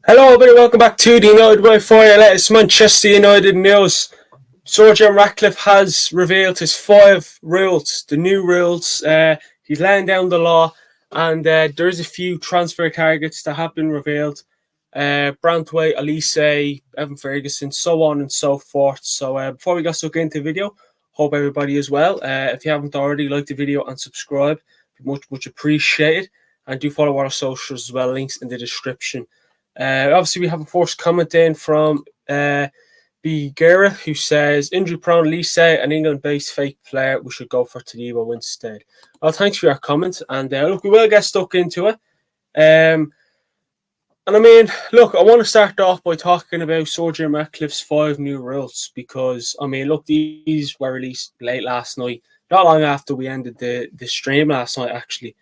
Hello, everybody. Welcome back to the United Way for your latest Manchester United news. Sir Jim Ratcliffe has revealed his 5 rules, the new rules. He's laying down the law, and there's a few transfer targets that have been revealed. Brantwaite, Elise, Evan Ferguson, so on and so forth. So before we get stuck into the video, hope everybody is well. If you haven't already, like the video and subscribe. Much appreciated. And do follow our socials as well. Links in the description. Obviously, we have a first comment in from B. Guerra, who says, injury-prone Lise, an England-based fake player, we should go for Todibo instead. Well, thanks for your comment. And look, we will get stuck into it. And I mean, look, I want to start off by talking about Sir Jim Ratcliffe's 5 new rules because, I mean, look, these were released late last night, not long after we ended the stream last night, actually.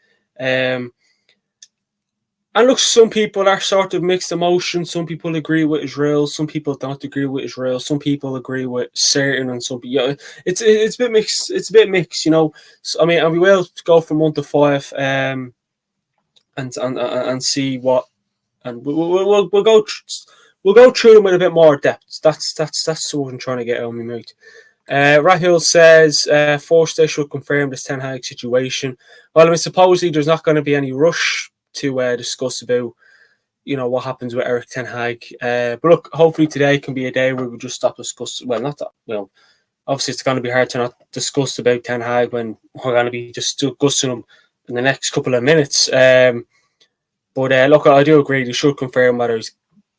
And look, some people are sort of mixed emotions. Some people agree with his rules. Some people don't agree with his rules. Some people agree with certain, and some people, it's a bit mixed. It's a bit mixed, you know. So, I mean, and we will go from 1 to 5, and see what, and we'll go through them with a bit more depth. That's what I'm trying to get out of me, mate. Rahul says, Force they should confirm this Ten Hag situation. Well, I mean, supposedly there's not going to be any rush to discuss about, you know, what happens with Eric Ten Hag. But look, hopefully today can be a day where we just stop discussing. Well, not that. Well, obviously it's going to be hard to not discuss about Ten Hag when we're going to be just discussing him in the next couple of minutes. But look, I do agree. They should confirm whether he's,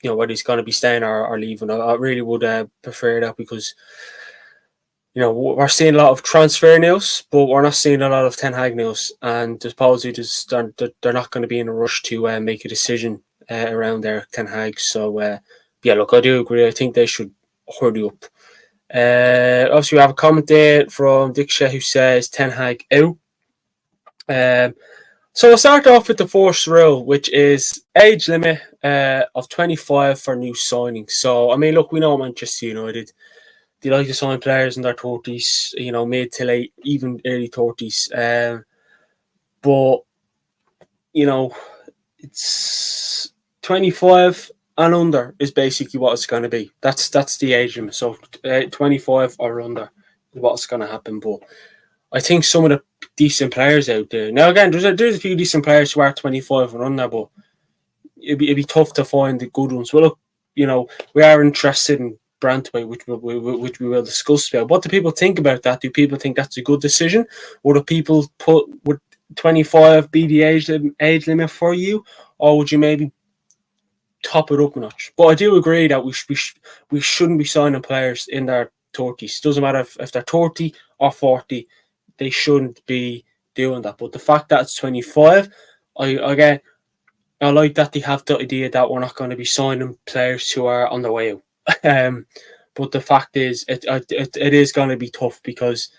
you know, whether he's going to be staying or leaving. I really would prefer that because, you know, we're seeing a lot of transfer news, but we're not seeing a lot of Ten Hag news. And supposedly they're not going to be in a rush to make a decision around their Ten Hag. So, yeah, look, I do agree. I think they should hurry up. Obviously, we have a comment there from Dick Shea who says Ten Hag out. So I'll start off with the first rule, which is age limit of 25 for new signings. So, I mean, look, we know Manchester United. They like to sign players in their 30s, you know, mid to late, even early 30s. But, you know, it's 25 and under is basically what it's going to be. That's the age limit. So 25 or under is what's going to happen. But I think some of the decent players out there. Now, again, there's a few decent players who are 25 and under, but it'd be tough to find the good ones. Well, look, you know, we are interested in Brantwaite, which we will discuss about. What do people think about that? Do people think that's a good decision? Or do people would 25 be the age limit for you, or would you maybe top it up a notch? But I do agree that we shouldn't be signing players in their 30s. Doesn't matter if they're 30 or 40, they shouldn't be doing that. But the fact that it's 25, I like that they have the idea that we're not going to be signing players who are on their way out. But the fact is, it is going to be tough because,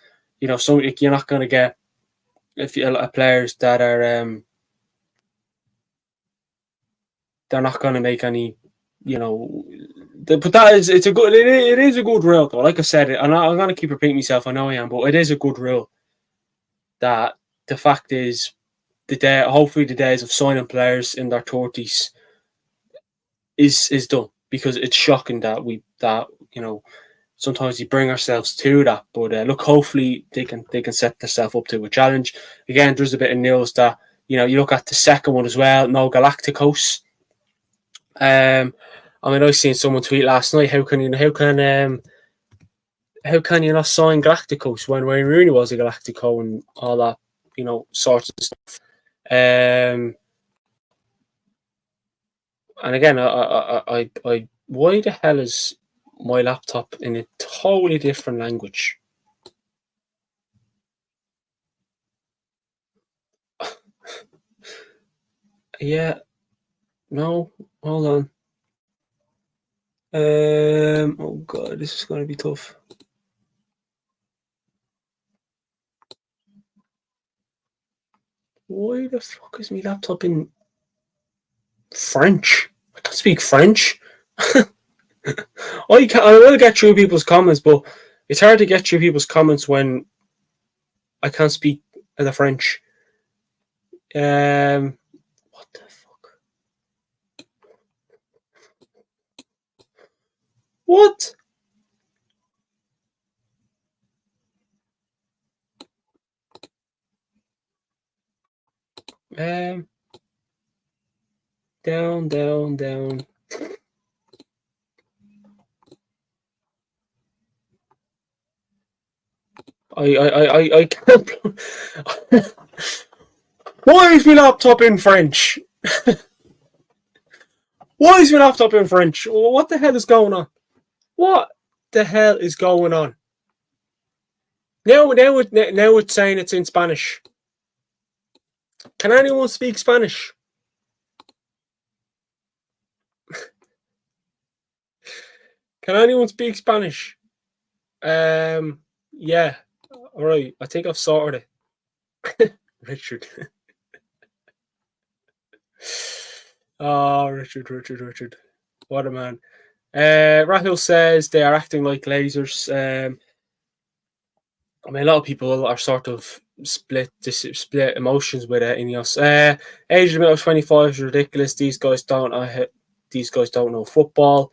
you know, you're not going to get players that are they're not going to make any, you know. But it is a good rule though. Like I said, and I'm going to keep repeating myself. I know I am, but it is a good rule. That the fact is, hopefully the days of signing players in their 30s is done. Because it's shocking that you know, sometimes we bring ourselves to that. But look, hopefully they can set themselves up to a challenge. Again, there's a bit of news that, you know, you look at the second one as well. No Galacticos. I mean, I seen someone tweet last night. How can you not sign Galacticos when Wayne Rooney was a Galactico and all that, you know, sorts of stuff. And again, I why the hell is my laptop in a totally different language? Yeah, no, hold on. Oh god, this is going to be tough. Why the fuck is my laptop in French? I can't speak French. I will get through people's comments, but it's hard to get through people's comments when I can't speak the French. What the fuck? What? Um, down, down, down. I can't. Why is my laptop in French? Why is my laptop in French? What the hell is going on? What the hell is going on? Now it's saying it's in Spanish. Can anyone speak Spanish? Can anyone speak Spanish? Yeah. All right. I think I've sorted it. Richard. Oh, Richard. What a man. Rahul says they are acting like lasers. I mean, a lot of people are sort of split emotions with Ineos. Age limit of 25 is ridiculous. These guys don't know football.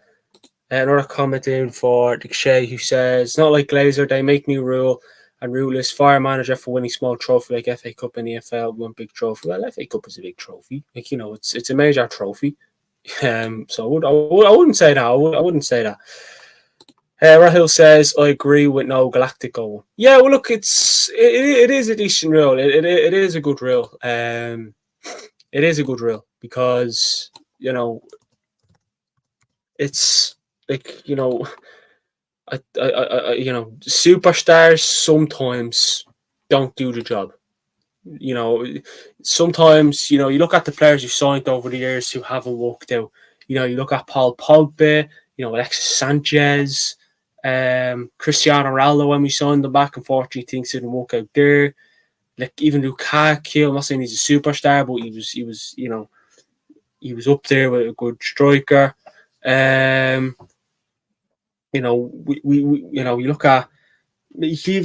Another comment in for Dick Shea, who says, not like Glazer, they make new rule and rule is fire manager for winning small trophy like FA Cup and EFL, one big trophy. Well, FA Cup is a big trophy. Like, you know, it's a major trophy. So I wouldn't say that. I wouldn't say that. Rahul says, I agree with no Galactico. Yeah, well, look, it is a decent rule. It is a good rule. It is a good rule because, you know, it's like, you know, you know, superstars sometimes don't do the job. You know, sometimes, you know, you look at the players who signed over the years who haven't worked out. You know, you look at Paul Pogba, you know, Alexis Sanchez, Cristiano Ronaldo when we signed them back, unfortunately things didn't work out there. Like even Lukaku, I'm not saying he's a superstar, but he was, you know, he was up there with a good striker. You know, we you know, you look at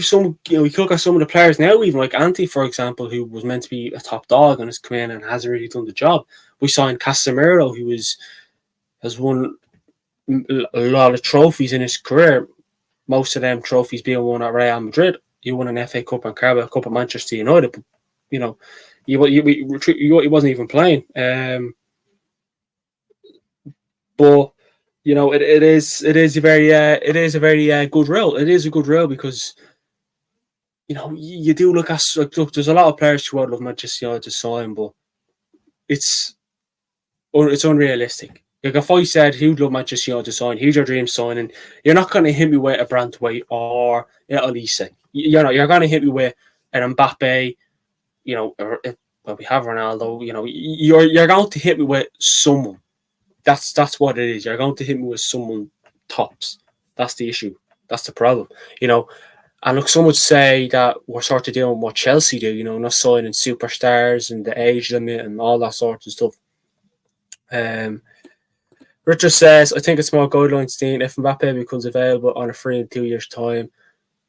some, you know, you look at some of the players now, even like Ante, for example, who was meant to be a top dog and has come in and hasn't really done the job. We signed Casemiro, who has won a lot of trophies in his career. Most of them trophies being won at Real Madrid. He won an FA Cup and Carabao Cup at Manchester United. But, you know, he wasn't even playing. But you know, it is a very good role. It is a good role because, you know, you do look at, look, there's a lot of players who I'd love Manchester United to sign, but it's unrealistic. Like if I said who'd love Manchester United to sign, who's your dream signing, you're not going to hit me with a Brantwaite or Elise. You know, you're going to hit me with an Mbappe. You know, or well, we have Ronaldo. You know, you're going to hit me with someone. That's what it is. You're going to hit me with someone tops. That's the issue. That's the problem. You know, and look, some would say that we're sort of doing what Chelsea do. You know, not signing superstars and the age limit and all that sort of stuff. Richard says, I think it's more guidelines, Dean. If Mbappe becomes available on a free in 2 years' time,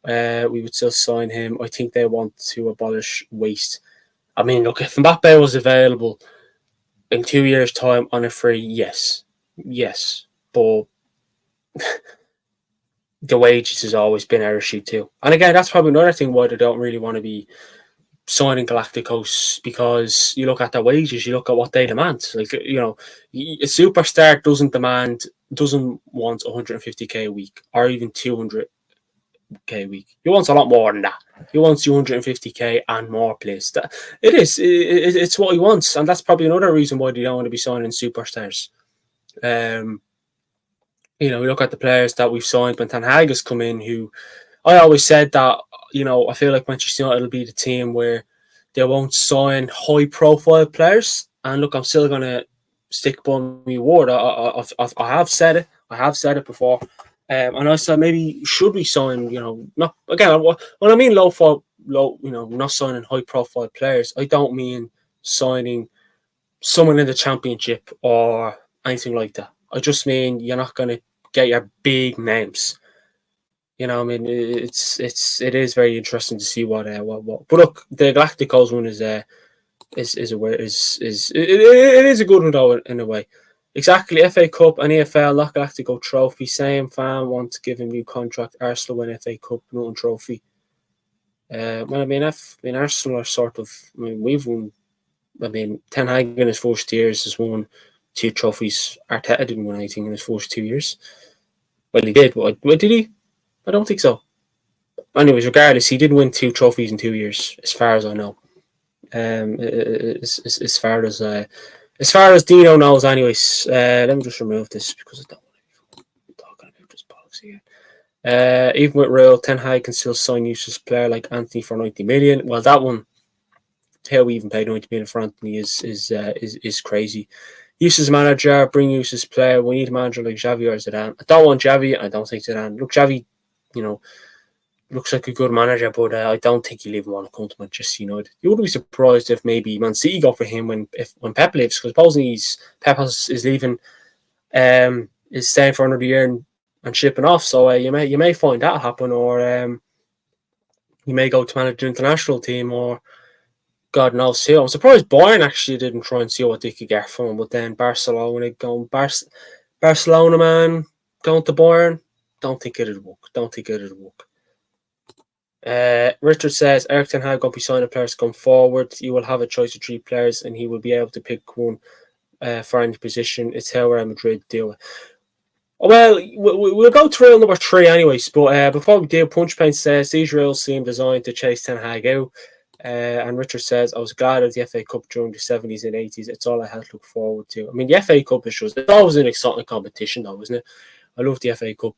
we would still sign him. I think they want to abolish waste. I mean, look, if Mbappe was available in 2 years' time on a free, yes. But the wages has always been our issue too. And again, that's probably another thing why they don't really want to be signing Galacticos, because you look at their wages, you look at what they demand. Like, you know, a superstar doesn't want 150k a week or even 200k a week. He wants a lot more than that. He wants 250k and more, please. It's what he wants, and that's probably another reason why they don't want to be signing superstars. You know, we look at the players that we've signed when Ten Hag has come in, who I always said that, you know, I feel like Manchester United will be the team where they won't sign high profile players. And look, I'm still going to stick by my word. I have said it. I have said it before. And I said maybe should we sign, you know, not again, when I mean you know, not signing high profile players, I don't mean signing someone in the championship or anything like that. I just mean you're not going to get your big names. You know, I mean, it is very interesting to see what. But look, the Galacticos one is a good one though in a way. Exactly, FA Cup and EFL, not Galactico trophy. Same fan want to give him new contract. Arsenal win FA Cup, nothing trophy. Well, I mean, Arsenal are sort of. I mean, we've won. I mean, Ten Hag in his first years has won 2 trophies. Arteta didn't win anything in his first 2 years. Well, he did. But did he? I don't think so. Anyways, regardless, he did win 2 trophies in 2 years, as far as I know. As far as Dino knows, anyways. Let me just remove this because I don't want to be talking about this policy again. Even with Real, Ten Hag can still sign useless player like Anthony for 90 million. Well, that one, how we even paid 90 million for Anthony is crazy. Useless manager, bring useless player. We need a manager like Xavi or Zidane. I don't want Xavi. I don't think Zidane. Look, Xavi, looks like a good manager, but I don't think he'll even want to come to Manchester United. You wouldn't be surprised if maybe Man City go for him when Pep leaves, because supposedly Pep is leaving, is staying for another year and shipping off. So you may find that happen, or he may go to manage the international team, or God knows who. I'm surprised Bayern actually didn't try and see what they could get from him, but then Barcelona Barcelona man going to Bayern. Don't think it'd work. Richard says Eric Ten Hag won't be signing players going forward. You will have a choice of 3 players, and he will be able to pick one for any position. It's how Real Madrid do it. Well, we'll go to rule number 3 anyways. But before we do, Punchpaint says these rules seem designed to chase Ten Hag out. And Richard says, I was glad of the FA Cup during the 70s and 80s. It's all I had to look forward to. I mean, the FA Cup is just, it's always an exciting competition, though, isn't it? I love the FA Cup.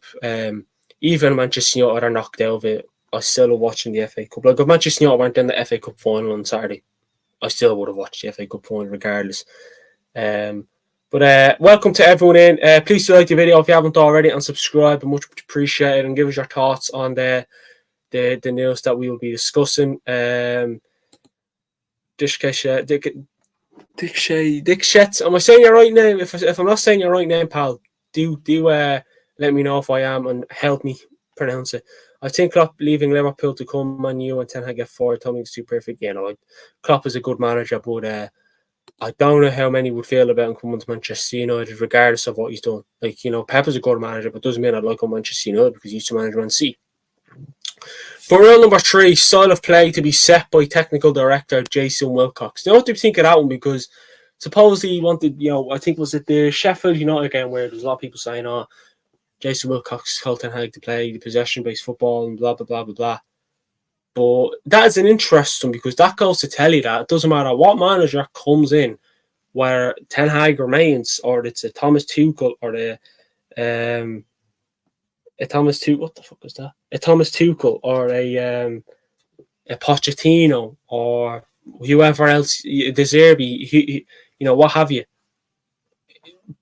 Even Manchester United are knocked out of it. I still love watching the FA Cup. Like, if Manchester United weren't in the FA Cup final on Saturday, I still would have watched the FA Cup final regardless. But welcome to everyone in. Please do like the video if you haven't already, and subscribe. Much appreciated. And give us your thoughts on the news that we will be discussing. Dick Shetz. Am I saying your right name? If I'm not saying your right name, pal, do let me know if I am and help me pronounce it. I think Klopp leaving Liverpool to come Man U and Ten Hag get forward. Tomling's too perfect. Klopp is a good manager, but I don't know how many would feel about him coming to Manchester United, regardless of what he's done. Like, Pep is a good manager, but doesn't mean I'd like him Manchester United because he used to manage Man City. For rule number 3, style of play to be set by technical director Jason Wilcox. Now, what do you think of that one? Because supposedly he wanted, I think was it the Sheffield United game where there's a lot of people saying, Jason Wilcox told Ten Hag to play the possession-based football and blah, blah, blah, blah, blah. But that is an interesting, because that goes to tell you that it doesn't matter what manager comes in, where Ten Hag remains, or it's a Thomas Tuchel or what the fuck is that? A Thomas Tuchel or a Pochettino or whoever else, De Zerbi, what have you.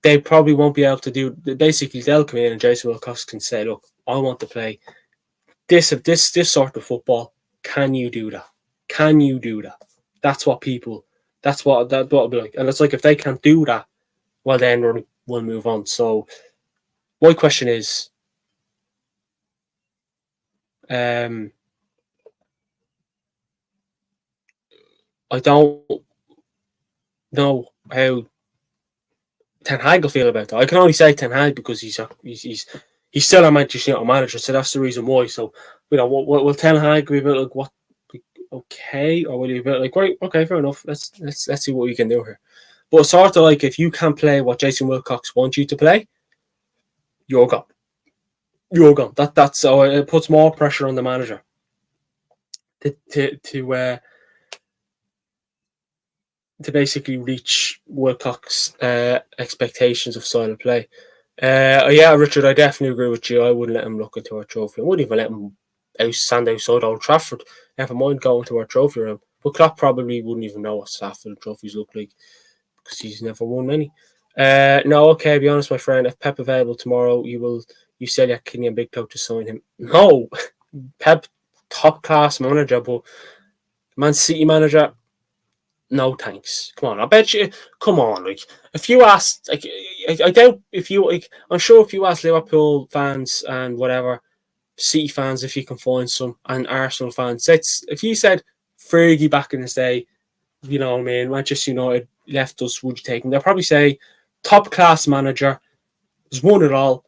They probably won't be able to do. Basically, they'll come in and Jason Wilcox can say, "Look, I want to play this sort of football. Can you do that? Can you do that?" That's what that'll be like. And it's like, if they can't do that, well, then we'll move on. So my question is, I don't know how Ten Hag will feel about that. I can only say Ten Hag because he's still a Manchester United manager, so that's the reason why. So, will Ten Hag be a bit like, what? Okay, or will he be a bit like, right? Okay, fair enough. Let's see what we can do here. But sort of like, if you can't play what Jason Wilcox wants you to play, you're gone. You're gone. That's so it puts more pressure on the manager to basically reach Wilcox's expectations of style of play. Richard, I definitely agree with you. I wouldn't let him look into our trophy. I wouldn't even let him stand outside Old Trafford. Never mind going to our trophy room. But Klopp probably wouldn't even know what Stafford trophies look like because he's never won many. No, okay, be honest, my friend. If Pep available tomorrow, you sell your kidney and big toe to sign him. No, Pep, top class manager, but Man City manager, no thanks. Come on, I bet you. Come on, like, if you asked, like, I doubt if you, like, I'm sure if you ask Liverpool fans and whatever, City fans, if you can find some, and Arsenal fans, if you said Fergie back in his day, Manchester United left us, would you take him? They'll probably say, top class manager. He's won it all,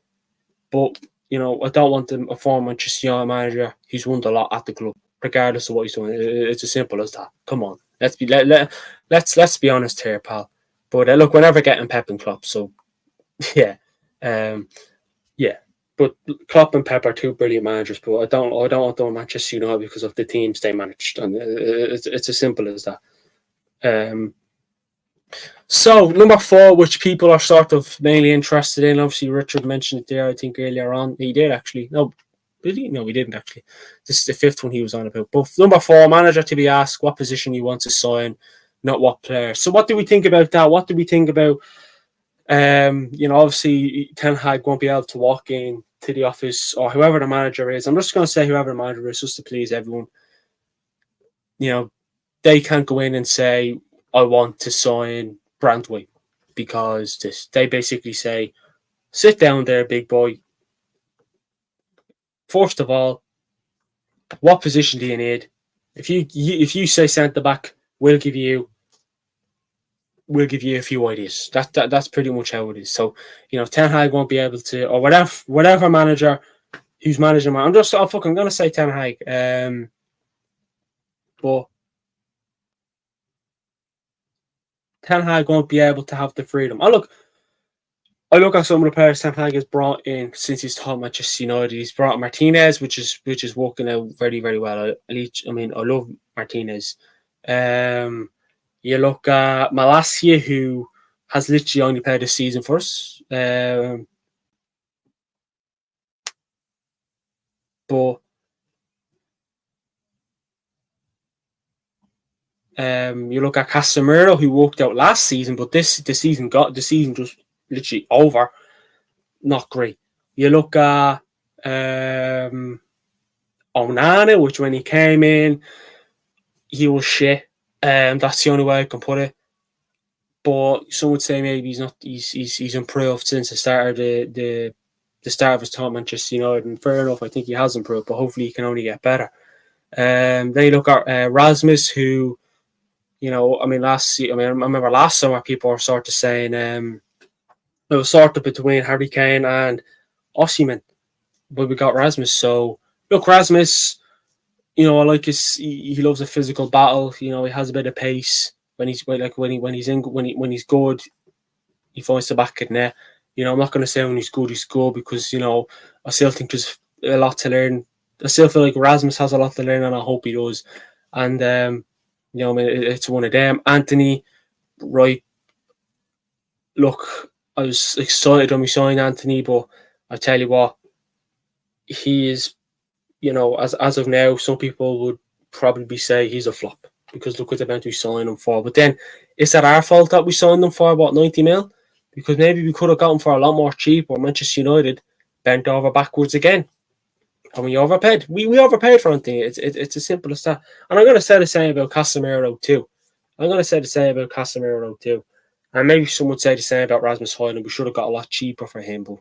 but I don't want a former Manchester United manager who's won a lot at the club, regardless of what he's doing. It's as simple as that. Come on, let's be honest here, pal. But look, we're never getting Pep and Klopp, so yeah, yeah. But Klopp and Pep are two brilliant managers, but I don't want them Manchester United because of the teams they managed, and it's as simple as that. So number 4, which people are sort of mainly interested in, obviously Richard mentioned it there, I think earlier on. He did actually. No, did he? No, he didn't actually. This is the 5th one he was on about. But number 4, manager to be asked what position you want to sign, not what player. So what do we think about that? What do we think about? Obviously Ten Hag won't be able to walk in to the office, or whoever the manager is. I'm just going to say whoever the manager is, just to please everyone. They can't go in and say, I want to sign Brandway, because they basically say, sit down there, big boy. First of all, what position do you need? If you say centre back, we'll give you a few ideas. That's pretty much how it is. So Ten Hag won't be able to, or whatever manager who's managing. I'm gonna say Ten Hag. But Ten Hag won't be able to have the freedom. I look at some of the players Ten Hag has brought in since he's taught Manchester United. He's brought Martinez, which is working out very, very well. I love Martinez. You look at Malacia, who has literally only played this season for us. But you look at Casemiro, who worked out last season, but the season just literally over. Not great. You look at Onana, which when he came in, he was shit. That's the only way I can put it. But some would say maybe he's not. He's improved since the start of the start of his time at Manchester United, and fair enough, I think he has improved. But hopefully, he can only get better. Then you look at Rasmus, who, I remember last summer people were sort of saying it was sort of between Harry Kane and Osimhen, but we got Rasmus. So look, Rasmus, I like he loves a physical battle. He has a bit of pace when he's good. He finds the back of the net. I'm not going to say when he's good because I still think there's a lot to learn. I still feel like Rasmus has a lot to learn, and I hope he does. And it's one of them. Anthony, right? Look, I was excited when we signed Anthony, but I tell you what, he is, as of now, some people would probably say he's a flop because look at the amount we signed him for. But then, is that our fault that we signed him for, 90 mil? Because maybe we could have got him for a lot more cheap, or Manchester United bent over backwards again. And we overpaid. We overpaid for Anthony. It's as simple as that. And I'm going to say the same about Casemiro too. And maybe some would say the same about Rasmus Højlund. We should have got a lot cheaper for him, but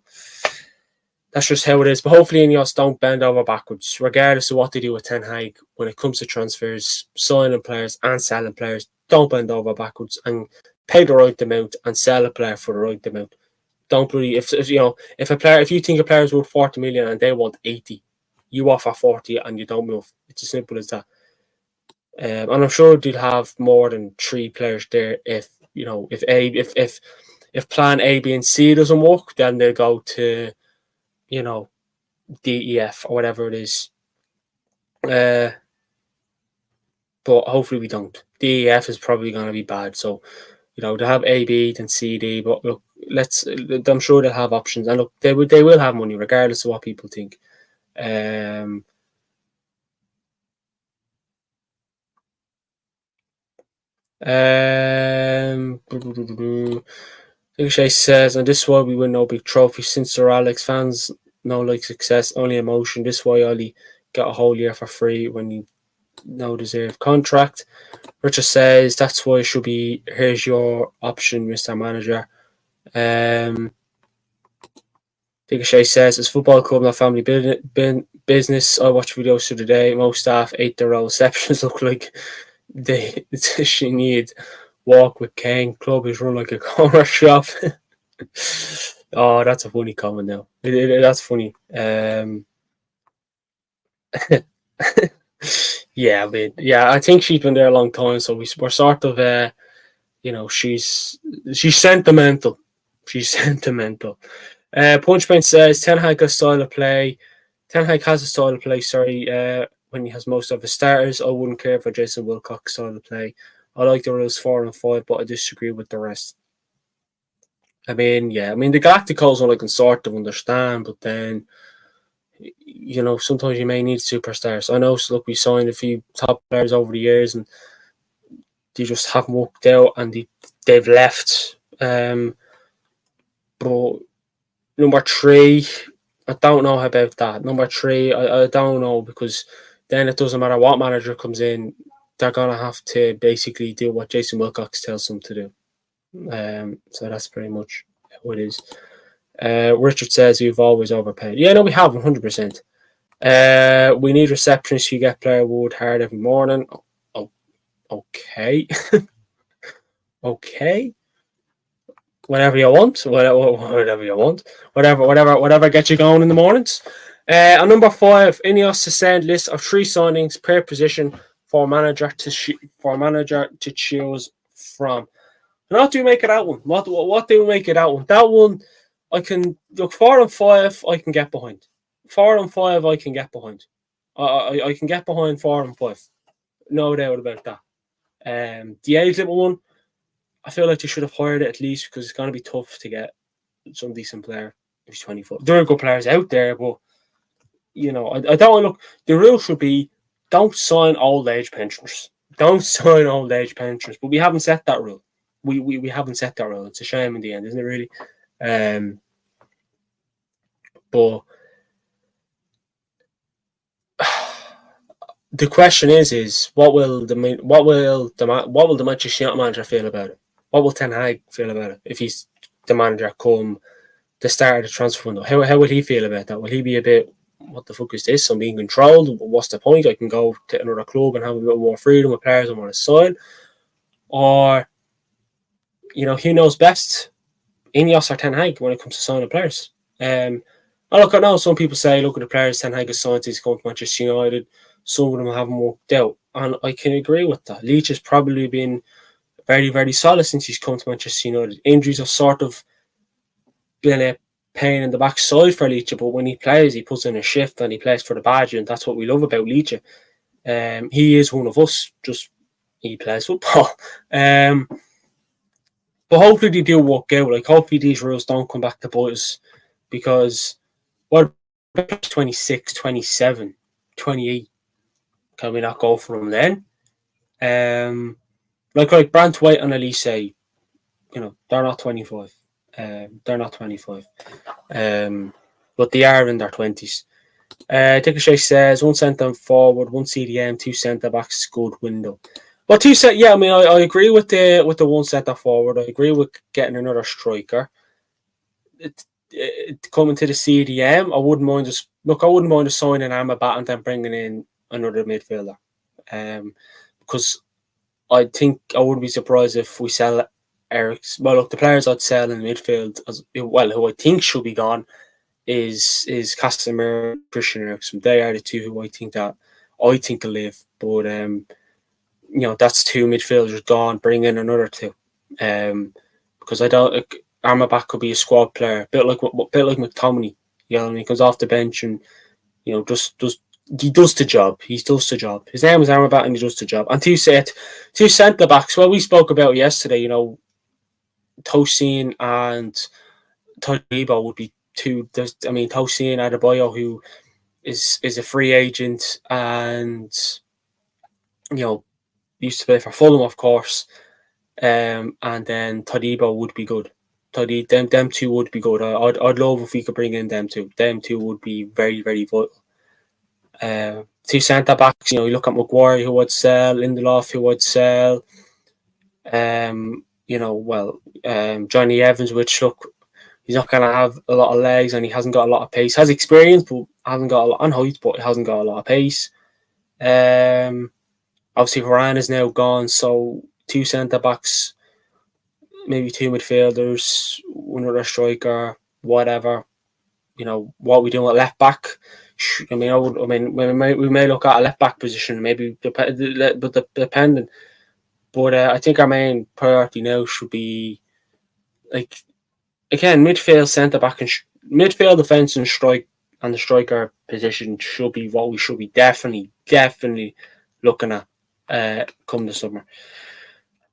that's just how it is. But hopefully Ineos don't bend over backwards, regardless of what they do with Ten Hag when it comes to transfers, signing players and selling players. Don't bend over backwards and pay the right amount and sell a player for the right amount. Don't really, if you think a player is worth 40 million and they want 80, you offer 40 and you don't move. It's as simple as that. And I'm sure they'll have more than 3 players there if plan A, B, and C doesn't work, then they'll go to D, E, F or whatever it is. But hopefully we don't. D, E, F is probably going to be bad. So they have A, B, then C, D. But look, I'm sure they'll have options, and look, they will have money regardless of what people think. Shay says, and this is why we win no big trophy since Sir Alex fans no like success, only emotion. This is why Ollie got a whole year for free when he no deserved contract. Richard says that's why it should be. Here's your option, Mr. Manager. Shay says it's football club, not family business. I watch videos through the day. Most staff ate their own receptions. Look like she need walk with Kane. Club is run like a corner shop. Oh, that's a funny comment now. That's funny. Yeah, I mean, yeah, I think she's been there a long time, so we're sort of, she's sentimental. She's sentimental. Punchpoint says Ten Hag has style of play. Ten Hag has a style of play. Sorry, when he has most of his starters, I wouldn't care for Jason Wilcock's style of play. I like the rules 4 and 5, but I disagree with the rest. I mean, yeah, I mean the Galacticos one I can sort of understand, but then sometimes you may need superstars. I know, so look, we signed a few top players over the years, and they just haven't worked out, and they've left. But number 3, I don't know about that. Number 3, I don't know, because then it doesn't matter what manager comes in, they're gonna have to basically do what Jason Wilcox tells them to do. So that's pretty much how it is. Richard says we've always overpaid. Yeah, no, we have 100%. We need receptionists who get player wood hard every morning. Oh, okay. Okay. Whatever you want. Whatever you want. Whatever gets you going in the mornings. And number 5, Ineos to send list of 3 signings per position for manager to choose from. And what do you make of that one? What do you make of that one? That one, I can look 4 and 5. I can get behind. 4 and 5. I can get behind. I can get behind 4 and 5. No doubt about that. The age limit one, I feel like they should have hired it at least, because it's going to be tough to get some decent player who's 24. There are good players out there, but I don't look. The rule should be don't sign old age pensioners. Don't sign old age pensioners. But we haven't set that rule. We haven't set that rule. It's a shame in the end, isn't it? Really. But the question is what will the Manchester United manager feel about it? What will Ten Hag feel about it if he's the manager come the start of the transfer window? How will he feel about that? Will he be a bit, what the fuck is this? I'm being controlled. What's the point? I can go to another club and have a bit more freedom with players I want to sign. Or, who knows best? Ineos or Ten Hag when it comes to signing players. I know some people say, look at the players Ten Hag has signed, he's going to Manchester United. Some of them haven't worked out. And I can agree with that. Leach has probably been very, very solid since he's come to Manchester United. Injuries have sort of been a pain in the backside for Leach, but when he plays, he puts in a shift and he plays for the badge, and that's what we love about Leach. He is one of us, just he plays football. But hopefully they do work out. Like, hopefully these rules don't come back to bite us, because what 26, 27, 28, can we not go for them then? Like Brant White and Elise, they're not 25. They're not 25. But they are in their 20s. Dickershay says 1 centre forward, 1 CDM, 2 centre backs, good window. Well, I agree with the 1 centre forward. I agree with getting another striker. Coming to the CDM, I wouldn't mind just signing Amrabat and then bringing in another midfielder. Because I think I wouldn't be surprised if we sell Eric's. Well, look, the players I'd sell in the midfield, who I think should be gone, is Casemiro and Christian Eriksen. They are the 2 who I think will live. But that's 2 midfielders gone. Bring in another 2. Because I don't. Amrabat could be a squad player, a bit like McTominay. He comes off the bench and just he does the job. He does the job. His name is Amrabat, and he does the job. And 2 centre backs. Well, we spoke about yesterday. Tosin and Todibo would be 2. Tosin Adebayo, who is a free agent, and used to play for Fulham, of course. And then Todibo would be good. Them 2 would be good. I'd love if we could bring in them 2. Them 2 would be very, very vital. 2 centre backs. You look at Maguire, who would sell. Lindelof, who would sell. Johnny Evans, which, look, he's not going to have a lot of legs and he hasn't got a lot of pace. Has experience, but hasn't got a lot on height, but he hasn't got a lot of pace. Obviously, Varane is now gone, so 2 centre backs, maybe 2 midfielders. another striker, whatever. What we do at left back. I mean, we may look at a left back position, maybe, depending. But I think our main priority now should be, like, again, midfield, centre back, and midfield, defence, and strike, and the striker position should be what we should be definitely looking at come the summer.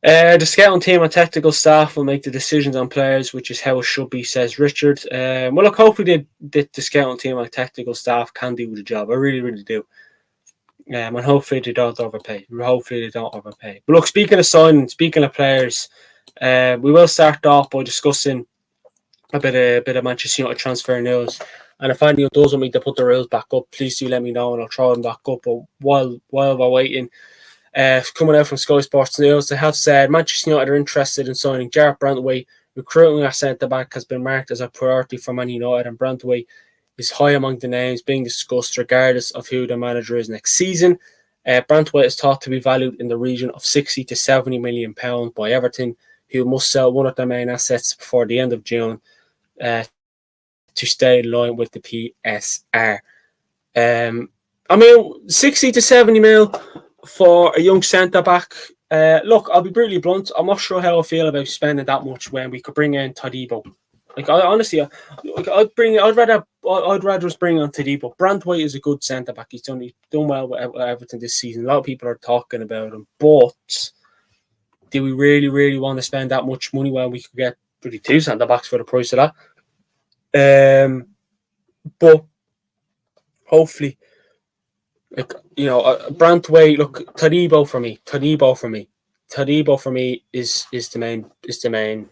The scouting team and technical staff will make the decisions on players, which is how it should be, says Richard. Well, look, hopefully the scouting team and technical staff can do the job. I really do. And hopefully they don't overpay. But look, speaking of signing, speaking of players, we will start off by discussing a bit of Manchester United transfer news. And if anyone does want me to put the rules back up, please do let me know and I'll throw them back up. But while we're waiting, coming out from Sky Sports News, they have said Manchester United are interested in signing Jarrett Brantwaite. Recruiting our centre back has been marked as a priority for Man United, and Brantwaite is high among the names being discussed, regardless of who the manager is next season. Brantwaite is thought to be valued in the region of £60 to £70 million by Everton, who must sell one of their main assets before the end of June to stay in line with the PSR. I mean, 60 to 70 mil for a young centre back. Look, I'll be brutally blunt. I'm not sure how I feel about spending that much when we could bring in Todibo. Like, I'd rather just bring on Todibo. Brantwaite is a good centre back. He's done well with everything this season. A lot of people are talking about him, but do we really want to spend that much money when we could get pretty two centre backs for the price of that? But hopefully, Brantwaite. Look, Todibo for me is the main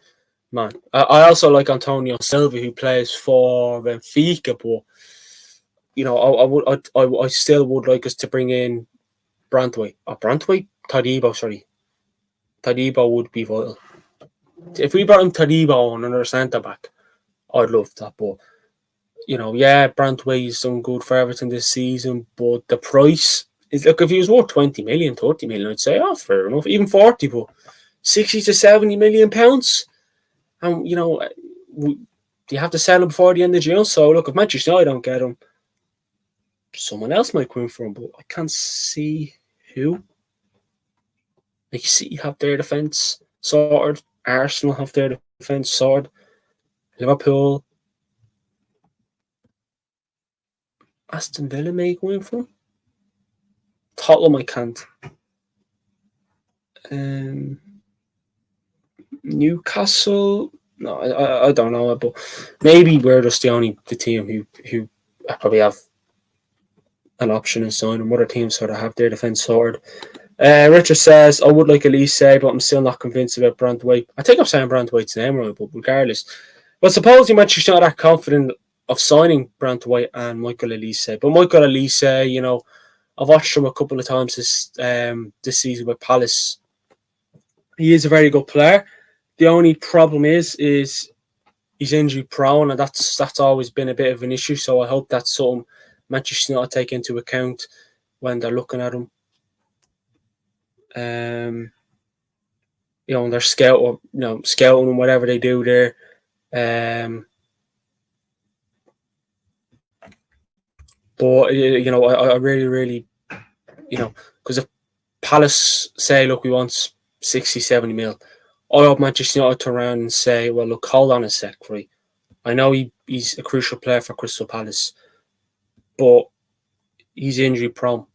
man. I also like Antonio Silva, who plays for Benfica, but I still would like us to bring in Todibo would be vital. If we brought him Todibo on another centre back, I'd love that. But Brantwaite is done good for everything this season, but the price is, look, if he was worth 20 million, 30 million, I'd say, fair enough, even 40, but 60 to 70 million pounds. And, you have to sell him before the end of June. So, look, if Manchester United don't get him, someone else might come in for him, but I can't see who. Like, City have their defence sorted, Arsenal have their defence sorted, Liverpool, Aston Villa may go in for him. Tottenham, I can't. Newcastle, no, I don't know, but maybe we're just the team who probably have an option in signing. Other teams sort of have their defence sorted. Richard says, I would like Elise, but I'm still not convinced about Brantwaite. I think I'm saying Brantwaite's name right, but regardless. But supposing Manchester not that confident of signing Brantwaite and Michael Elise. But Michael Elise, I've watched him a couple of times this season with Palace. He is a very good player. The only problem is he's injury prone, and that's always been a bit of an issue. So I hope that's something Manchester United take into account when they're looking at him. And they're scouting and whatever they do there. But I really, because if Palace say, look, we want 60, 70 mil, I hope Manchester United turn around and say, well, look, hold on a sec, right? I know he's a crucial player for Crystal Palace, but he's injury prone.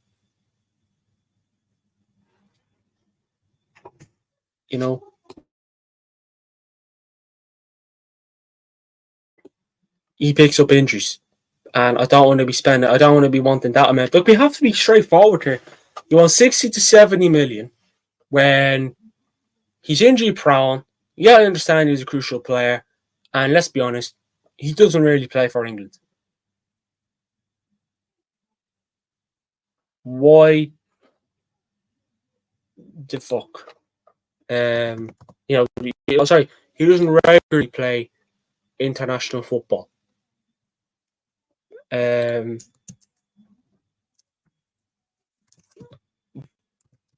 He picks up injuries, and I don't want to be wanting that amount. Look, we have to be straightforward here. You want 60 to 70 million when he's injury prone. Yeah, I understand he's a crucial player, and let's be honest, he doesn't really play for England. Why the fuck? He doesn't regularly play international football.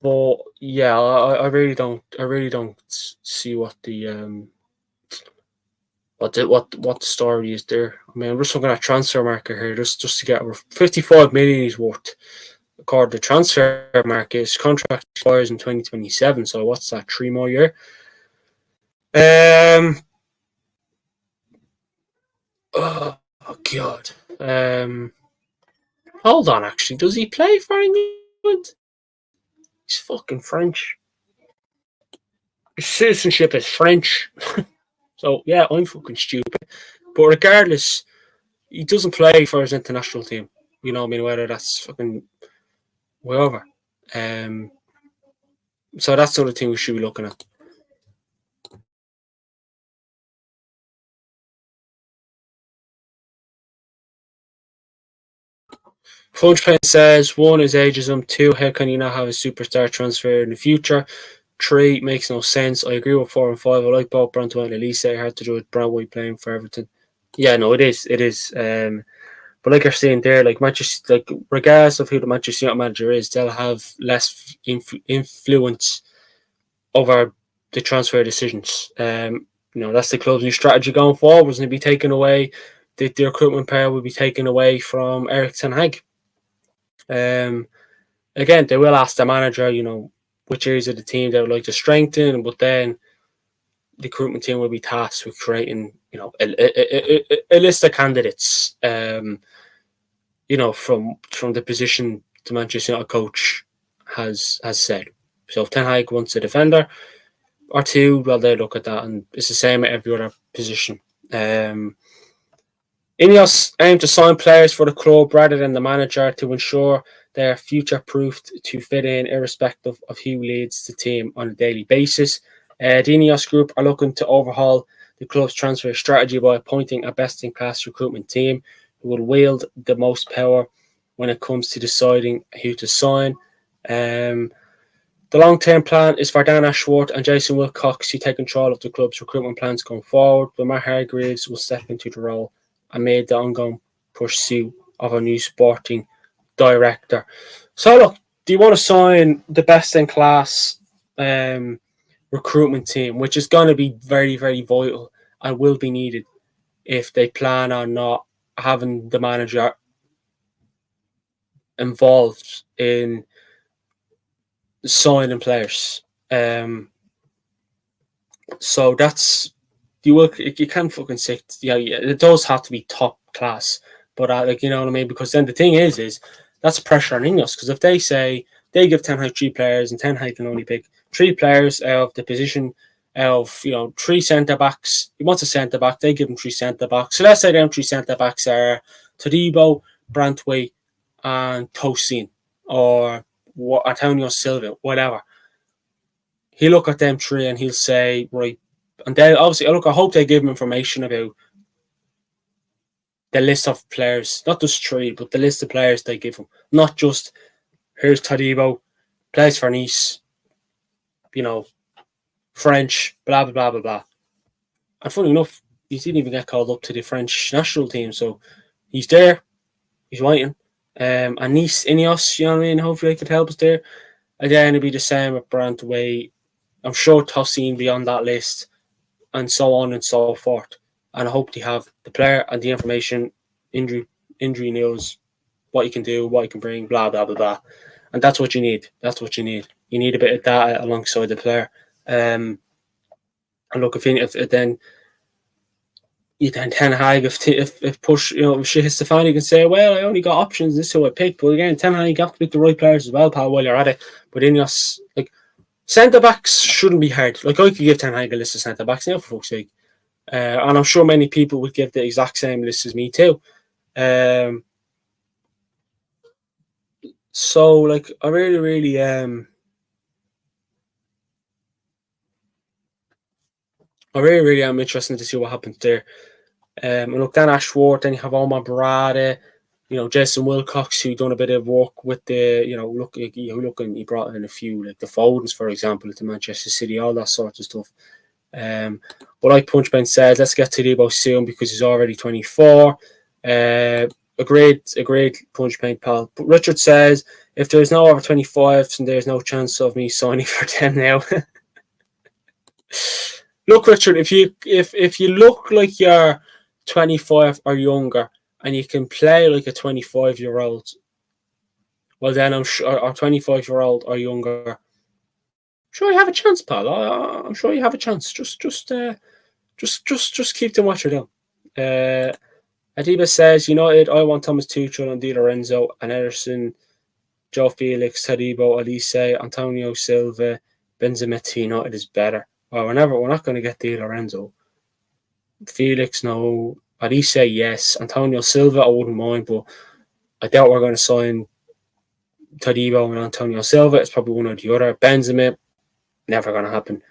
But yeah, I really don't see what the what the story is there. I mean, I'm just looking at transfer market here, just to get over 55 million he's worth. According to transfer market, his contract expires in 2027. So what's that? 3 more years. Um. Oh God. Hold on. Actually, does he play for England? He's fucking French. His citizenship is French. So yeah, I'm fucking stupid. But regardless, he doesn't play for his international team. You know what I mean? Whether that's fucking wherever. Um, so that's the other thing we should be looking at. Punchline says, one is ageism, two, how can you not have a superstar transfer in the future? Three, makes no sense. I agree with 4 and 5. I like both Brantwhite and Elise. It had to do with Brantwhite playing for Everton. Yeah, no, it is. It is. But like you're saying there, like Manchester, like regardless of who the Manchester United manager is, they'll have less influence over the transfer decisions. That's the club's new strategy going forward. Is going to be taken away. The recruitment power will be taken away from Erik ten Hag. Again, they will ask the manager, which areas of the team they would like to strengthen, but then the recruitment team will be tasked with creating, a list of candidates, from the position the Manchester United coach has said. So if Ten Hag wants a defender or two, well, they look at that, and it's the same at every other position. Ineos aim to sign players for the club rather than the manager to ensure they are future-proofed to fit in irrespective of who leads the team on a daily basis. The Ineos group are looking to overhaul the club's transfer strategy by appointing a best-in-class recruitment team who will wield the most power when it comes to deciding who to sign. The long-term plan is for Dan Ashworth and Jason Wilcox to take control of the club's recruitment plans going forward, but Matt Hargreaves will step into the role amid the ongoing pursuit of a new sporting director. So look, do you want to sign the best-in-class recruitment team, which is going to be very, very vital and will be needed if they plan on not having the manager involved in signing players. So that's you can't fucking say it does have to be top class, but you know what I mean, because then the thing is that's pressure on Ineos, because if they say they give Ten Hag 3 players and Ten Hag can only pick 3 players out of the position of 3 centre backs. He wants a centre back, they give him 3 centre backs. So let's say them 3 centre backs are Todibo, Brantwhite, and Tosin, or Antonio Silva, whatever. He'll look at them 3 and he'll say, right, and then obviously, I hope they give him information about the list of players, not just 3, but the list of players they give him. Not just, here's Todibo, plays for Nice, French, blah, blah, blah, blah, blah. And funny enough, he didn't even get called up to the French national team, so he's there, he's waiting. And Nice, Ineos, you know what I mean? Hopefully they could help us there. Again, it'll be the same with Brantwhite. I'm sure Tosin will be on that list, and so on and so forth. And I hope they have the player and the information, injury news, what you can do, what you can bring, blah, blah, blah, blah. And that's what you need. That's what you need. You need a bit of data alongside the player. And look, if then you then Ten Hag, if push, if shit hits the fan, you can say, well, I only got options. This is who I picked. But again, Ten Hag, you have to pick the right players as well, pal, while you're at it. But Ineos, centre backs shouldn't be hard. I could give Ten Hag a list of centre backs now, for fuck's sake. And I'm sure many people would give the exact same list as me too. So I really, really am interested to see what happens there. And look, Dan Ashworth, then you have Omar Barada, Jason Wilcox, who done a bit of work with the, he brought in a few, like the Fodens, for example, to Manchester City, all that sort of stuff. But like Punchman said, let's get to Debo soon because he's already 24. A great Punchman, pal. But Richard says, if there's no over 25s, then there's no chance of me signing for them now. Look, Richard, if you look like you're 25 or younger and you can play like a 25-year-old, well then I'm sure, or 25-year-old or younger, sure you have a chance, pal. I'm sure you have a chance. Just keep doing what you're doing. Adiba says, United, I want Thomas Tuchel and Di Lorenzo and Ederson, Joe Felix, Tadibo, Elise, Antonio Silva, Benzema to United is better. Well, we're not going to get Di Lorenzo. Felix, no. Elise, yes. Antonio Silva, I wouldn't mind, but I doubt we're going to sign Tadibo and Antonio Silva. It's probably one or the other. Benzema, never going to happen.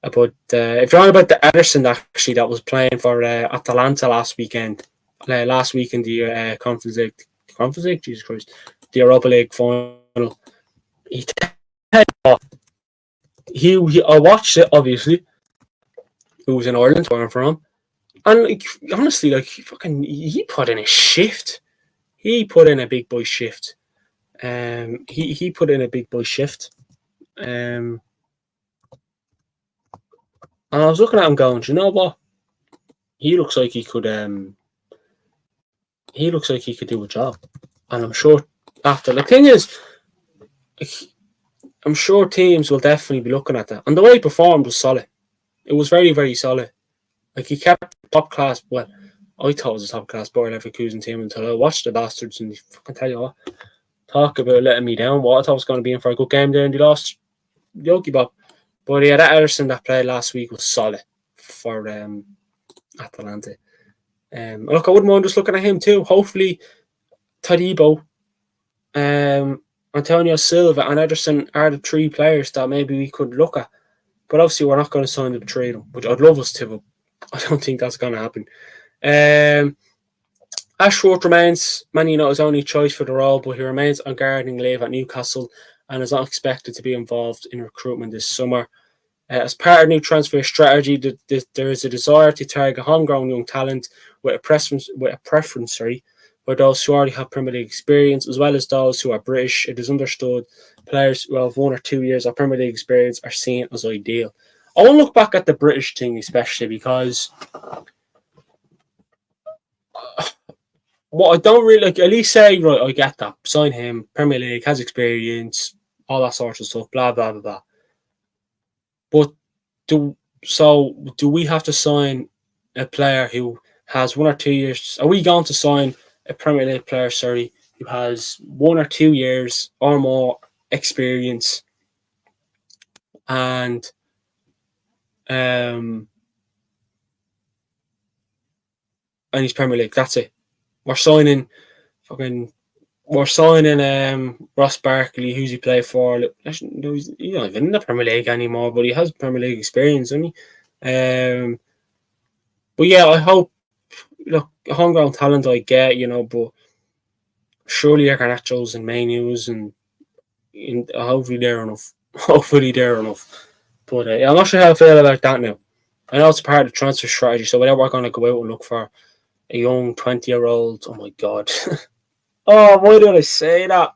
But if you're on about the Ederson actually that was playing for Atalanta last weekend in the Conference League, Jesus Christ, the Europa League final, I watched it obviously. It was in Ireland where I'm from, and honestly, he put in a shift. He put in a big boy shift. He put in a big boy shift. And I was looking at him going, do you know what? He looks like he could. He looks like he could do a job, and I'm sure after the thing is, I'm sure teams will definitely be looking at that. And the way he performed was solid. It was very, very solid. Like, he kept top class. Well, I thought it was a top class Bayer Leverkusen team until I watched the bastards, and fucking tell you what, talk about letting me down. What I thought was going to be in for a good game there, and they lost. Yogi Bob. But yeah, that Ederson that played last week was solid for Atalanta. Look, I wouldn't mind just looking at him too. Hopefully, Tadibo, Antonio Silva, and Ederson are the three players that maybe we could look at. But obviously, we're not going to sign the trade them, which I'd love us to, but I don't think that's going to happen. Ashworth remains Man United's only choice for the role, but he remains on gardening leave at Newcastle and is not expected to be involved in recruitment this summer. As part of new transfer strategy, there is a desire to target homegrown young talent with a preference for those who already have Premier League experience, as well as those who are British. It is understood players who have 1 or 2 years of Premier League experience are seen as ideal. I want to look back at the British thing, especially because what I don't really like, at least say, right, I get that. Sign him, Premier League, has experience, all that sort of stuff, blah, blah, blah, blah. But do we have to sign a player who has 1 or 2 years? Are we going to sign a Premier League player, who has 1 or 2 years or more experience and he's Premier League? That's it. We're signing Ross Barkley. Who's he play for? He's not even in the Premier League anymore, but he has Premier League experience, doesn't he? But yeah, I hope, look, homegrown talent I get, but surely Garnachos and Mainus and hopefully they're enough. But I'm not sure how I feel about that now. I know it's part of the transfer strategy, so whenever we're going to go out and look for a young 20-year-old, oh my God. Oh, why did I say that?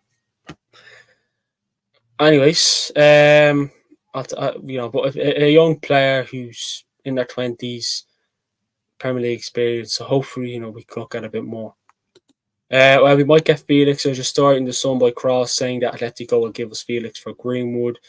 Anyways, but if a young player who's in their 20s, Premier League experience, so hopefully, we can look at a bit more. Well, we might get Felix. There's a story in the Sun by Cross saying that Atletico will give us Felix for Greenwood.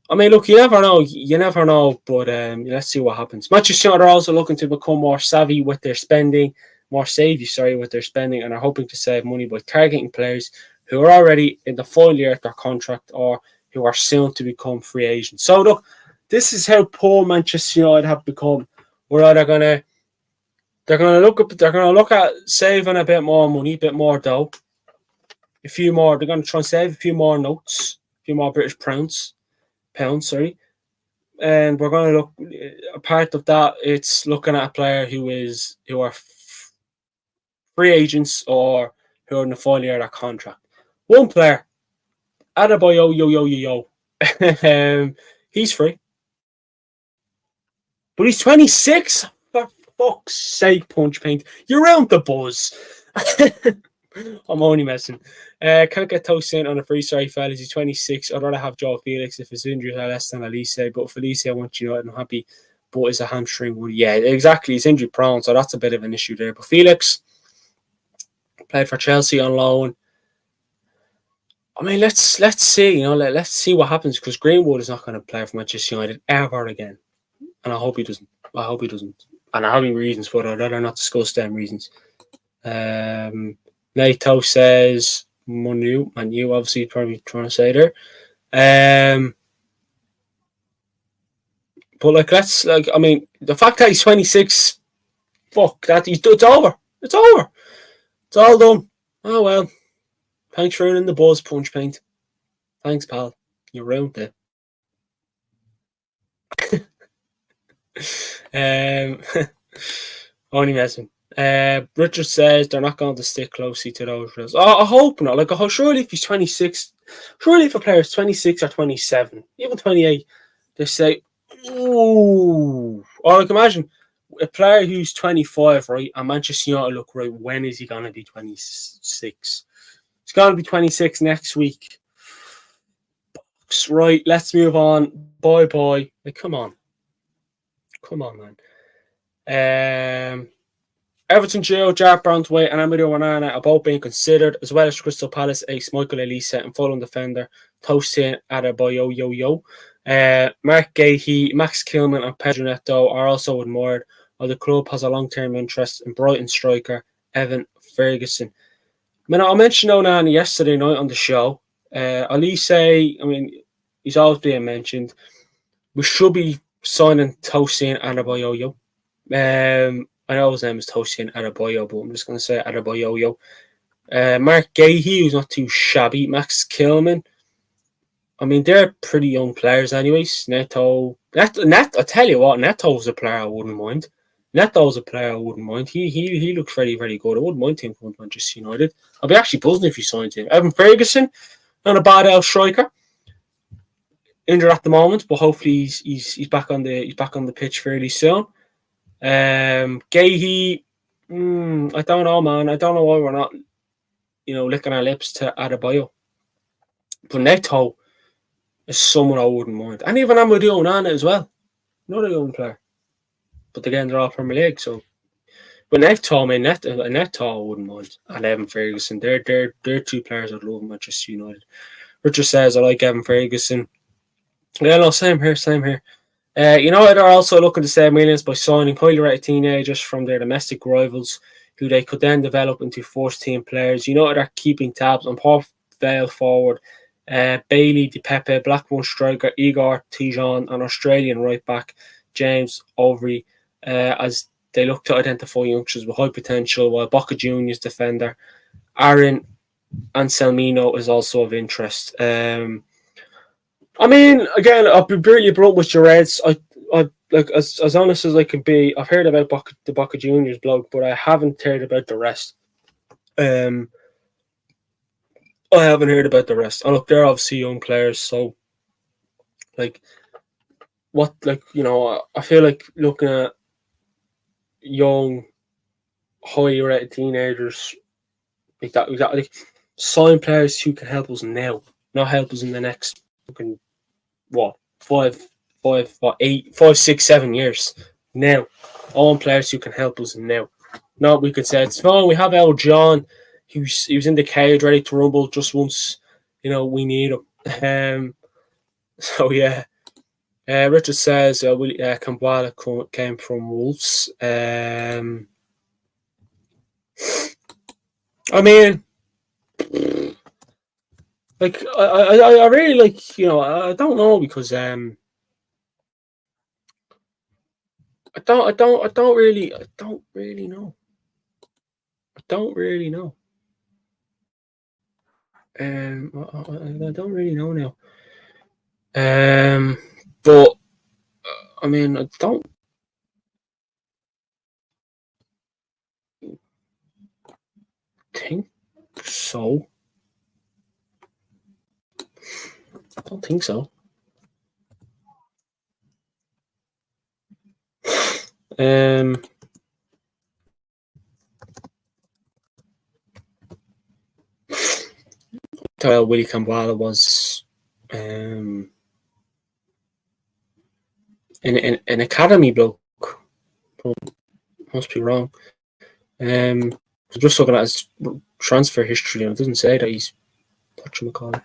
I mean, look, you never know, but let's see what happens. Manchester United are also looking to become more savvy with their spending, and are hoping to save money by targeting players who are already in the final year of their contract or who are soon to become free agents. So, look, this is how poor Manchester United have become. We're either they're going to look at saving a bit more money, a bit more dough, a few more. They're going to try and save a few more notes, a few more British pounds. And we're going to look. A part of that, it's looking at a player who are free agents or who are in the final year of their contract. One player, Adebayo, he's free, but he's 26. For fuck's sake, Punch Paint, you're around the buzz. I'm only messing. Can't get toast in on a free. Sorry, fellas. He's 26. I'd rather have Joe Felix if his injuries are less than Elise. But for Elise, I want you. I'm happy but is a hamstring one. Yeah, exactly. He's injury prone, so that's a bit of an issue there. But Felix played for Chelsea on loan. I mean, let's see. Let's see what happens, because Greenwood is not going to play for Manchester United ever again, and I hope he doesn't. And I have any reasons, but I'd rather not discuss them reasons. Nato says Manu, and you obviously probably trying to say there. But I mean, the fact that he's 26, fuck that, it's over. It's over. It's all done. Oh well. Thanks for ruining the buzz, Punch Paint. Thanks, pal. You ruined it. Only messing. Richard says they're not going to stick closely to those rules. I hope not. Surely if he's 26, surely if a player is 26 or 27, even 28, they say, ooh. Or imagine a player who's 25, right, and Manchester United look, right, when is he going to be 26? He's going to be 26 next week. Right, let's move on. Bye. Come on, man. Everton duo, Jarrett Brantwaite and Amadou Onana are both being considered, as well as Crystal Palace ace Michael Elisa and Fulham defender Tosin Adebayo. Mark Gahey, Max Kilman and Pedro Neto are also admired, while the club has a long-term interest in Brighton striker Evan Ferguson. I mean, I mentioned Onana yesterday night on the show. Elise, I mean, he's always being mentioned. We should be signing Tosin Adebayo. I know his name is Tosin Adebayo, but I'm just going to say Adebayo. Mark Gahey, who's not too shabby. Max Kilman. I mean, they're pretty young players anyways. Neto, I tell you what, Neto's a player I wouldn't mind. He looks very, very good. I wouldn't mind him coming to Manchester United. I'd be actually buzzing if he signed him. Evan Ferguson, not a bad L striker. Injured at the moment, but hopefully he's back on the pitch fairly soon. Gahey, I don't know, man. I don't know why we're not, licking our lips to Adebayo. But Neto is someone I wouldn't mind. And even Amadou Onana as well. Another young player. But again, they're all Premier League, so. But Neto I wouldn't mind. And Evan Ferguson, they're two players I'd love in Manchester United. Richard says, I like Evan Ferguson. Yeah, no, same here. United are also looking to save millions by signing highly rated teenagers from their domestic rivals, who they could then develop into first-team players. United are keeping tabs on Port Vale forward Bailey Di Pepe, Blackburn striker Igor Tijon, and Australian right-back James Overy, as they look to identify youngsters with high potential, while Boca Juniors defender Aaron Anselmino is also of interest. I mean, again, I'll be brutally blunt with your Reds. I like as honest as I can be. I've heard about the Boca Juniors blog, but I haven't heard about the rest. I haven't heard about the rest. And look, they're obviously young players, so I feel like looking at young, highly rated teenagers like that, like sign players who can help us now, not help us in the next fucking 5, 6, 7 years. Now, all players who can help us now. Not we could say it's fine. We have El John, he was in the cage ready to rumble just once. We need him. So yeah. Richard says Kambwala came from Wolves. I mean, like I really like I don't know, because I don't really know. I don't really know now. But I mean, I don't think so. I don't think so. Willie Kambwala was an academy bloke. Must be wrong. I'm just looking at his transfer history, and it doesn't say that he's whatchamacallit.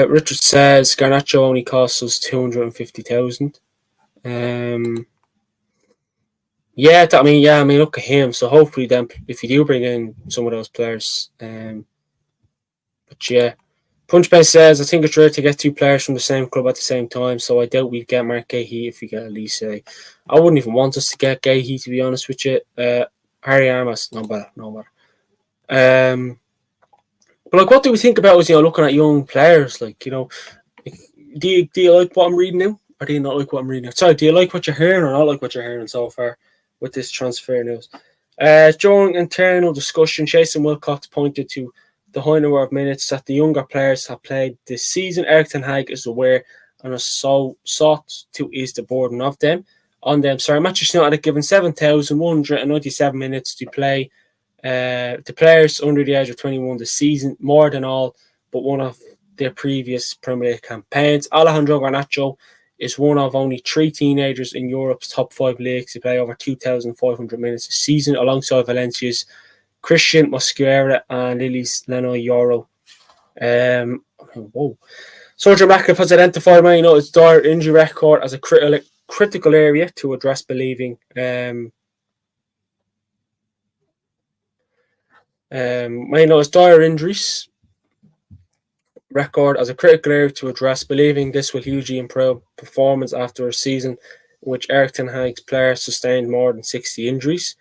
Richard says Garnacho only costs us 250,000. Yeah, I mean, look at him. So hopefully, then, if you do bring in some of those players, but yeah, Punchbase says I think it's rare to get two players from the same club at the same time. So I doubt we'd get Mark Gahey if we get Elise. I wouldn't even want us to get Gahey, to be honest with you. Harry Armas, no better. But like, what do we think about us? Looking at young players, like, do you like what I'm reading now, or do you not like what I'm reading now? Sorry, do you like what you're hearing, or not like what you're hearing so far with this transfer news? During internal discussion, Jason Wilcox pointed to the high number of minutes that the younger players have played this season. Erik ten Hag is aware and has sought to ease the burden on them. Manchester United have given 7,197 minutes to play. The players under the age of 21 this season, more than all but one of their previous Premier League campaigns. Alejandro Garnacho is one of only 3 teenagers in Europe's top 5 leagues to play over 2,500 minutes a season, alongside Valencia's Christian Mosquera and Lille's Leno Yoro. Sergio Ratcliffe has identified Man United's dire injury record as a critical area to address, believing Man United's dire injuries record as a critical area to address, believing this will hugely improve performance after a season in which Erik ten Hag's players sustained more than 60 injuries.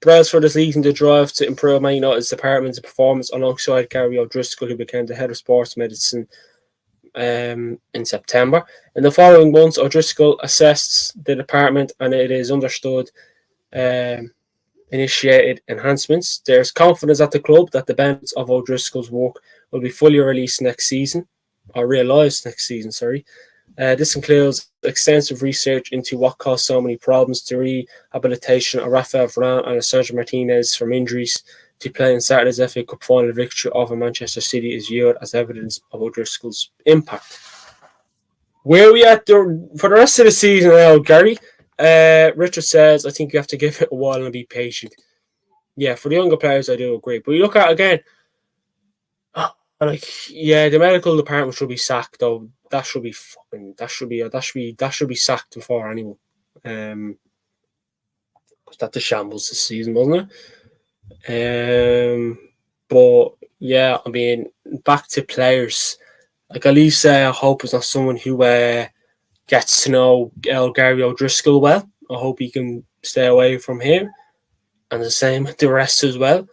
Brailsford is leading the drive to improve Man United's department's performance alongside Gary O'Driscoll, who became the head of sports medicine in September. In the following months, O'Driscoll assessed the department, and it is understood initiated enhancements. There's confidence at the club that the benefits of O'Driscoll's work will be fully realised next season. This includes extensive research into what caused so many problems, the rehabilitation of Rafael Varane and Sergio Martinez from injuries to play in Saturday's FA Cup final victory over Manchester City is viewed as evidence of O'Driscoll's impact. Where are we at for the rest of the season now, Gary? Richard says, I think you have to give it a while and be patient. Yeah, for the younger players, I do agree. But you look at again, the medical department should be sacked though. That should be sacked before anyone. Because that's a shambles this season, wasn't it? But yeah, I mean, back to players. Like Elise, I hope is not someone who gets to know Gary O'Driscoll well. I hope he can stay away from him, and the same with the rest as well.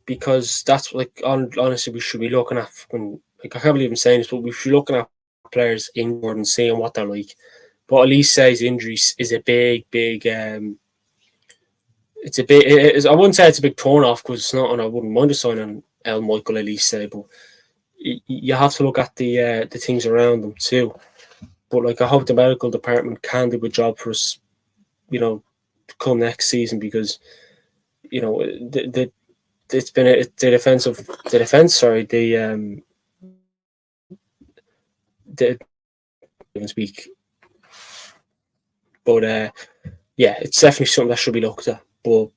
Because that's honestly we should be looking at when. I can't believe I'm saying this, but we should be looking at players injured and seeing what they're like. But Elise's injuries is a big. It's a big. I wouldn't say it's a big turn off because it's not, and I wouldn't mind a signing El Michael Elise, but you have to look at the things around them too. But I hope the medical department can do a good job for us, come next season, because it's been the speak, but it's definitely something that should be looked at. But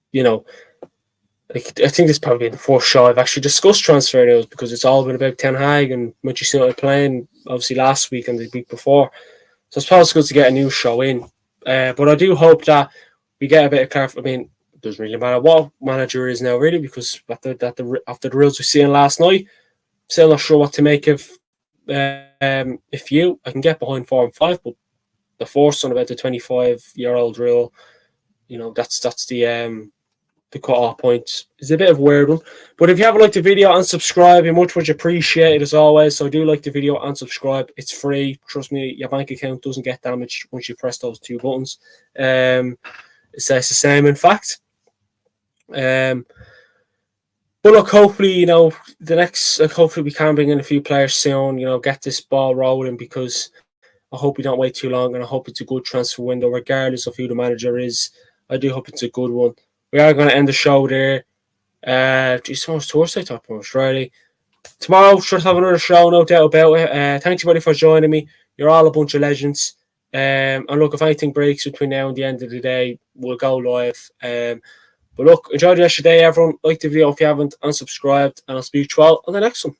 I think this probably the first show I've actually discussed transfer news, because it's all been about Ten Hag and Manchester United playing obviously last week and the week before. So I suppose it's good to get a new show in. But I do hope that we get a bit of clarification. I mean, it doesn't really matter what manager is now, really, because after the rules we're seeing last night, still not sure what to make of. I can get behind 4 and 5, but the first one about the 25-year-old rule, that's the cut-off point. It's a bit of a weird one. But if you haven't liked the video and subscribe, you much appreciated as always. So do like the video and subscribe. It's free. Trust me, your bank account doesn't get damaged once you press those 2 buttons. It says the same, in fact. But look, hopefully, hopefully we can bring in a few players soon, get this ball rolling, because I hope we don't wait too long, and I hope it's a good transfer window, regardless of who the manager is. I do hope it's a good one. We are going to end the show there. Thursday, top most Friday. Tomorrow, sure to have another show, no doubt about it. Thanks everybody for joining me. You're all a bunch of legends. And look, if anything breaks between now and the end of the day, we'll go live. But look, enjoy the rest of the day, everyone. Like the video if you haven't, unsubscribed, and I'll speak to you all on the next one.